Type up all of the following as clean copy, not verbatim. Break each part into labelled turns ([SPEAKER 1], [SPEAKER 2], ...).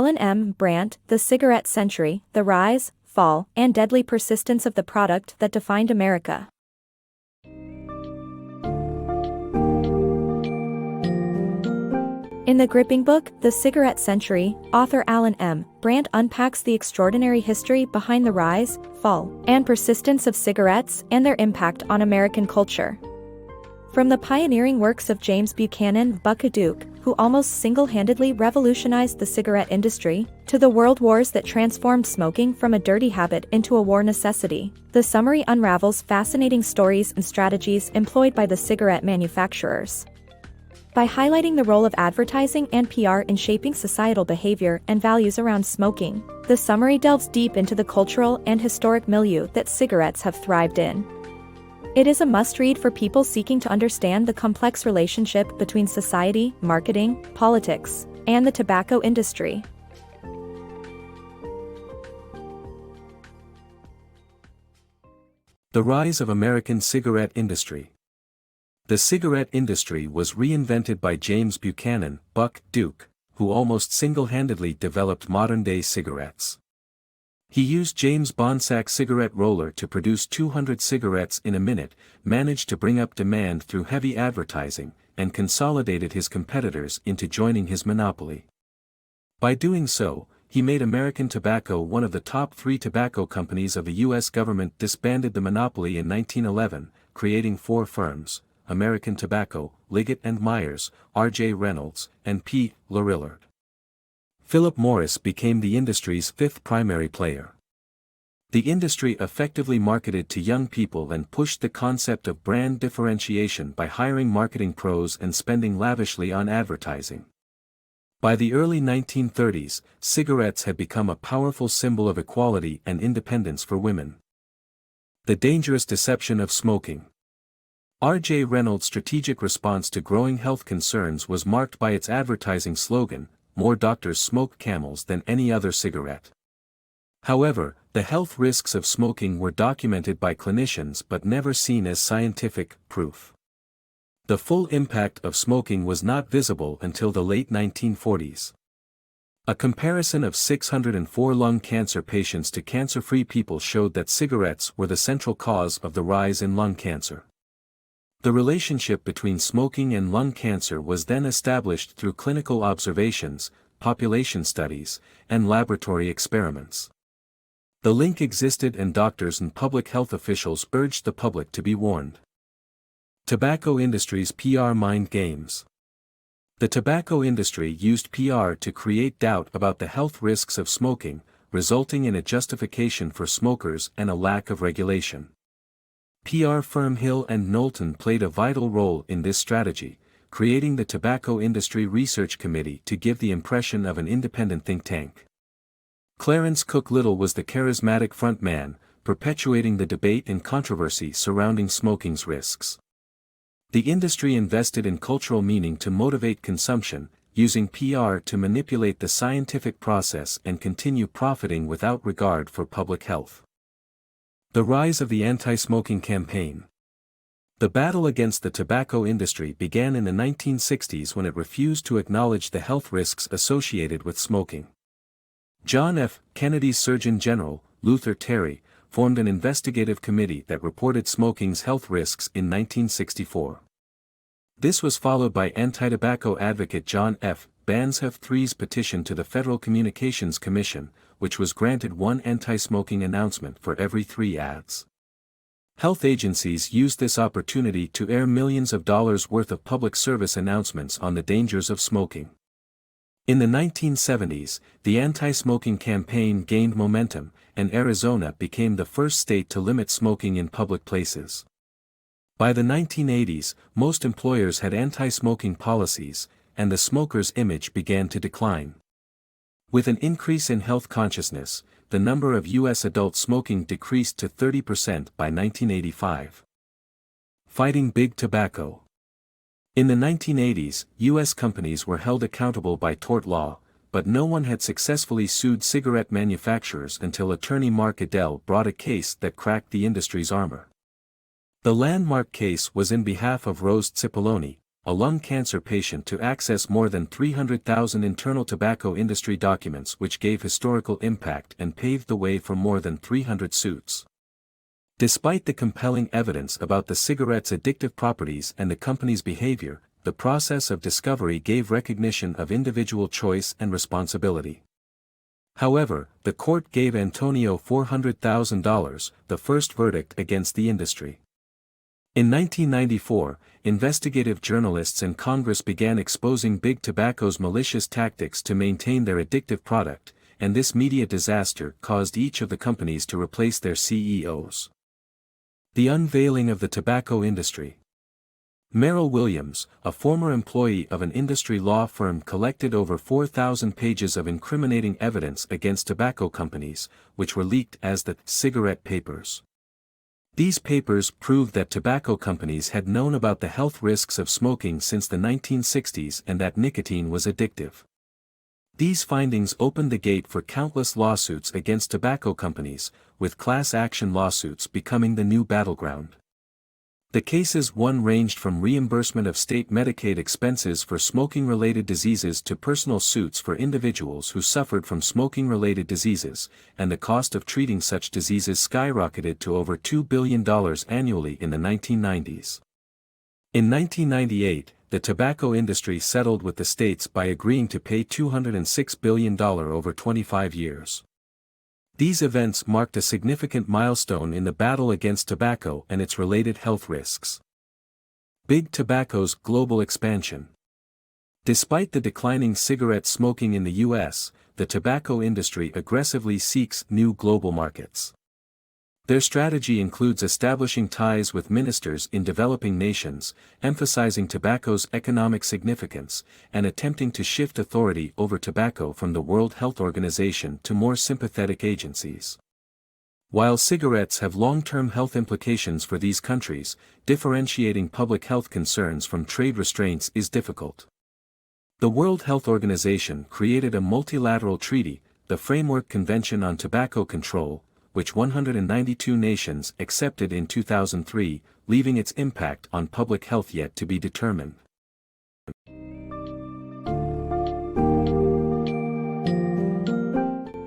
[SPEAKER 1] Allan M. Brandt, The Cigarette Century, The Rise, Fall, and Deadly Persistence of the Product That Defined America. In the gripping book, The Cigarette Century, author Allan M. Brandt unpacks the extraordinary history behind the rise, fall, and persistence of cigarettes and their impact on American culture. From the pioneering works of James Buchanan Duke, who almost single-handedly revolutionized the cigarette industry, to the world wars that transformed smoking from a dirty habit into a war necessity, the summary unravels fascinating stories and strategies employed by the cigarette manufacturers. By highlighting the role of advertising and PR in shaping societal behavior and values around smoking, the summary delves deep into the cultural and historic milieu that cigarettes have thrived in. It is a must-read for people seeking to understand the complex relationship between society, marketing, politics, and the tobacco industry.
[SPEAKER 2] The rise of American cigarette industry. The cigarette industry was reinvented by James Buchanan Duke, who almost single-handedly developed modern-day cigarettes. He used James Bonsack cigarette roller to produce 200 cigarettes in a minute, managed to bring up demand through heavy advertising, and consolidated his competitors into joining his monopoly. By doing so, he made American Tobacco one of the top 3 tobacco companies of the U.S. government. Disbanded the monopoly in 1911, creating 4 firms: American Tobacco, Liggett and Myers, R.J. Reynolds, and P. Lorillard. Philip Morris became the industry's 5th primary player. The industry effectively marketed to young people and pushed the concept of brand differentiation by hiring marketing pros and spending lavishly on advertising. By the early 1930s, cigarettes had become a powerful symbol of equality and independence for women. The dangerous deception of smoking. R.J. Reynolds' strategic response to growing health concerns was marked by its advertising slogan, "More doctors smoke Camels than any other cigarette." However, the health risks of smoking were documented by clinicians but never seen as scientific proof. The full impact of smoking was not visible until the late 1940s. A comparison of 604 lung cancer patients to cancer-free people showed that cigarettes were the central cause of the rise in lung cancer. The relationship between smoking and lung cancer was then established through clinical observations, population studies, and laboratory experiments. The link existed and doctors and public health officials urged the public to be warned. Tobacco industry's PR mind games. The tobacco industry used PR to create doubt about the health risks of smoking, resulting in a justification for smokers and a lack of regulation. PR firm Hill and Knowlton played a vital role in this strategy, creating the Tobacco Industry Research Committee to give the impression of an independent think tank. Clarence Cook Little was the charismatic front man, perpetuating the debate and controversy surrounding smoking's risks. The industry invested in cultural meaning to motivate consumption, using PR to manipulate the scientific process and continue profiting without regard for public health. The rise of the anti-smoking campaign. The battle against the tobacco industry began in the 1960s when it refused to acknowledge the health risks associated with smoking. John F. Kennedy's Surgeon General, Luther Terry, formed an investigative committee that reported smoking's health risks in 1964. This was followed by anti-tobacco advocate John F. Banzhaf III's petition to the Federal Communications Commission, which was granted 1 anti-smoking announcement for every 3 ads. Health agencies used this opportunity to air millions of dollars worth of public service announcements on the dangers of smoking. In the 1970s, the anti-smoking campaign gained momentum, and Arizona became the first state to limit smoking in public places. By the 1980s, most employers had anti-smoking policies, and the smoker's image began to decline. With an increase in health consciousness, the number of U.S. adult smoking decreased to 30% by 1985. Fighting Big Tobacco. In the 1980s, U.S. companies were held accountable by tort law, but no one had successfully sued cigarette manufacturers until attorney Mark Adell brought a case that cracked the industry's armor. The landmark case was in behalf of Rose Cipollone, a lung cancer patient to access more than 300,000 internal tobacco industry documents which gave historical impact and paved the way for more than 300 suits. Despite the compelling evidence about the cigarette's addictive properties and the company's behavior, the process of discovery gave recognition of individual choice and responsibility. However, the court gave Antonio $400,000, the first verdict against the industry. In 1994, investigative journalists and Congress began exposing Big Tobacco's malicious tactics to maintain their addictive product, and this media disaster caused each of the companies to replace their CEOs. The unveiling of the tobacco industry. Merrill Williams, a former employee of an industry law firm, collected over 4,000 pages of incriminating evidence against tobacco companies, which were leaked as the cigarette papers. These papers proved that tobacco companies had known about the health risks of smoking since the 1960s and that nicotine was addictive. These findings opened the gate for countless lawsuits against tobacco companies, with class action lawsuits becoming the new battleground. The cases won ranged from reimbursement of state Medicaid expenses for smoking-related diseases to personal suits for individuals who suffered from smoking-related diseases, and the cost of treating such diseases skyrocketed to over $2 billion annually in the 1990s. In 1998, the tobacco industry settled with the states by agreeing to pay $206 billion over 25 years. These events marked a significant milestone in the battle against tobacco and its related health risks. Big Tobacco's global expansion. Despite the declining cigarette smoking in the U.S., the tobacco industry aggressively seeks new global markets. Their strategy includes establishing ties with ministers in developing nations, emphasizing tobacco's economic significance, and attempting to shift authority over tobacco from the World Health Organization to more sympathetic agencies. While cigarettes have long-term health implications for these countries, differentiating public health concerns from trade restraints is difficult. The World Health Organization created a multilateral treaty, the Framework Convention on Tobacco Control, which 192 nations accepted in 2003, leaving its impact on public health yet to be determined.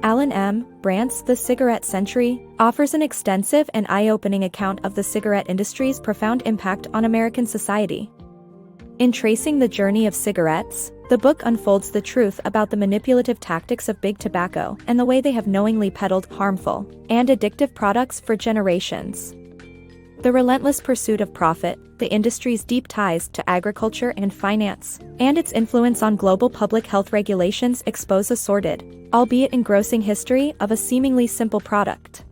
[SPEAKER 1] Allan Brandt's The Cigarette Century offers an extensive and eye-opening account of the cigarette industry's profound impact on American society. In tracing the journey of cigarettes, the book unfolds the truth about the manipulative tactics of big tobacco and the way they have knowingly peddled harmful and addictive products for generations. The relentless pursuit of profit, the industry's deep ties to agriculture and finance, and its influence on global public health regulations expose a sordid, albeit engrossing history of a seemingly simple product.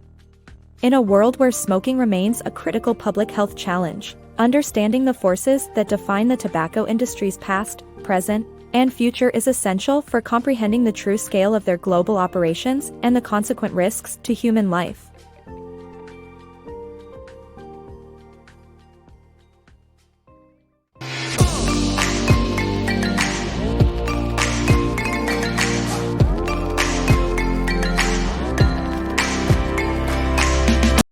[SPEAKER 1] In a world where smoking remains a critical public health challenge, understanding the forces that define the tobacco industry's past, present, and future is essential for comprehending the true scale of their global operations and the consequent risks to human life.